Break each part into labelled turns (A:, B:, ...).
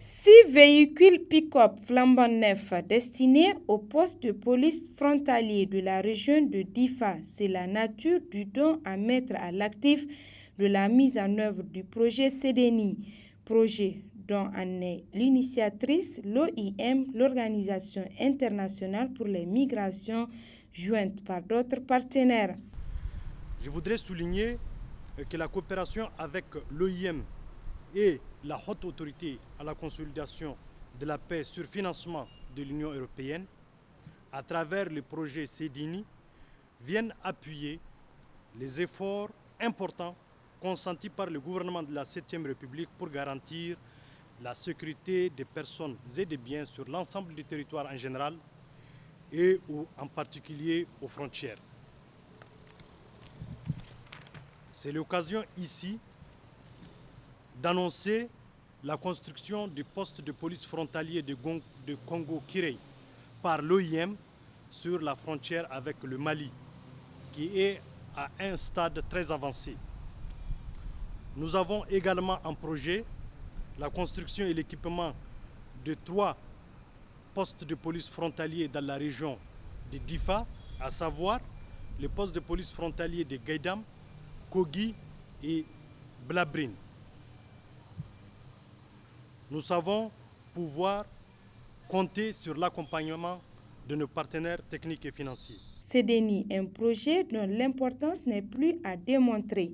A: 6 véhicules pick-up flambant neufs destinés au poste de police frontalier de la région de Difa. C'est la nature du don à mettre à l'actif de la mise en œuvre du projet CEDENI, projet dont en est l'initiatrice l'OIM, l'Organisation internationale pour les migrations, jointe par d'autres partenaires.
B: Je voudrais souligner que la coopération avec l'OIM et la haute autorité à la consolidation de la paix sur financement de l'Union européenne, à travers le projet CEDENI, viennent appuyer les efforts importants consentis par le gouvernement de la 7e République pour garantir la sécurité des personnes et des biens sur l'ensemble du territoire en général et en particulier aux frontières. C'est l'occasion ici d'annoncer la construction du poste de police frontalier de Congo-Kirei par l'OIM sur la frontière avec le Mali, qui est à un stade très avancé. Nous avons également en projet la construction et l'équipement de 3 postes de police frontaliers dans la région de Difa, à savoir les postes de police frontaliers de Gaïdam, Kogi et Blabrine. Nous savons pouvoir compter sur l'accompagnement de nos partenaires techniques et financiers.
A: CEDENI, un projet dont l'importance n'est plus à démontrer.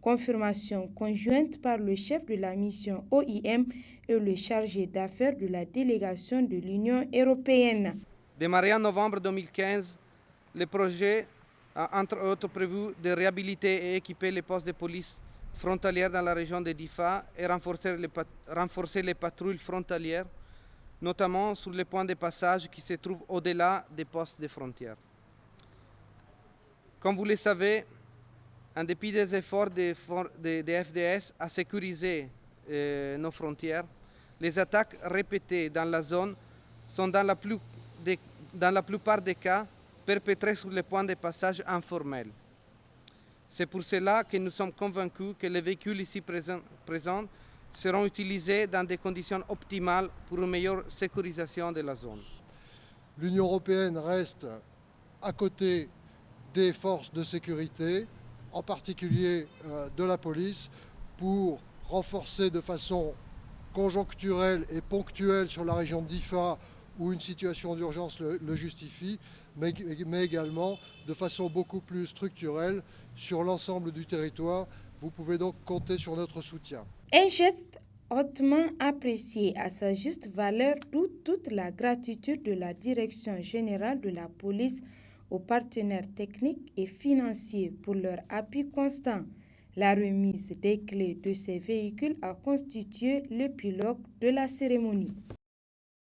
A: Confirmation conjointe par le chef de la mission OIM et le chargé d'affaires de la délégation de l'Union européenne.
C: Démarré en novembre 2015, le projet a entre autres prévu de réhabiliter et équiper les postes de police frontalières dans la région de Difa et renforcer les patrouilles frontalières, notamment sur les points de passage qui se trouvent au-delà des postes de frontières. Comme vous le savez, en dépit des efforts des FDS à sécuriser nos frontières, les attaques répétées dans la zone sont dans la plupart des cas perpétrées sur les points de passage informels. C'est pour cela que nous sommes convaincus que les véhicules ici présents seront utilisés dans des conditions optimales pour une meilleure sécurisation de la zone.
D: L'Union européenne reste à côté des forces de sécurité, en particulier de la police, pour renforcer de façon conjoncturelle et ponctuelle sur la région de Difa où une situation d'urgence le justifie, mais également de façon beaucoup plus structurelle sur l'ensemble du territoire. Vous pouvez donc compter sur notre soutien.
A: Un geste hautement apprécié à sa juste valeur, d'où toute la gratitude de la Direction générale de la police aux partenaires techniques et financiers pour leur appui constant. La remise des clés de ces véhicules a constitué le pilote de la cérémonie.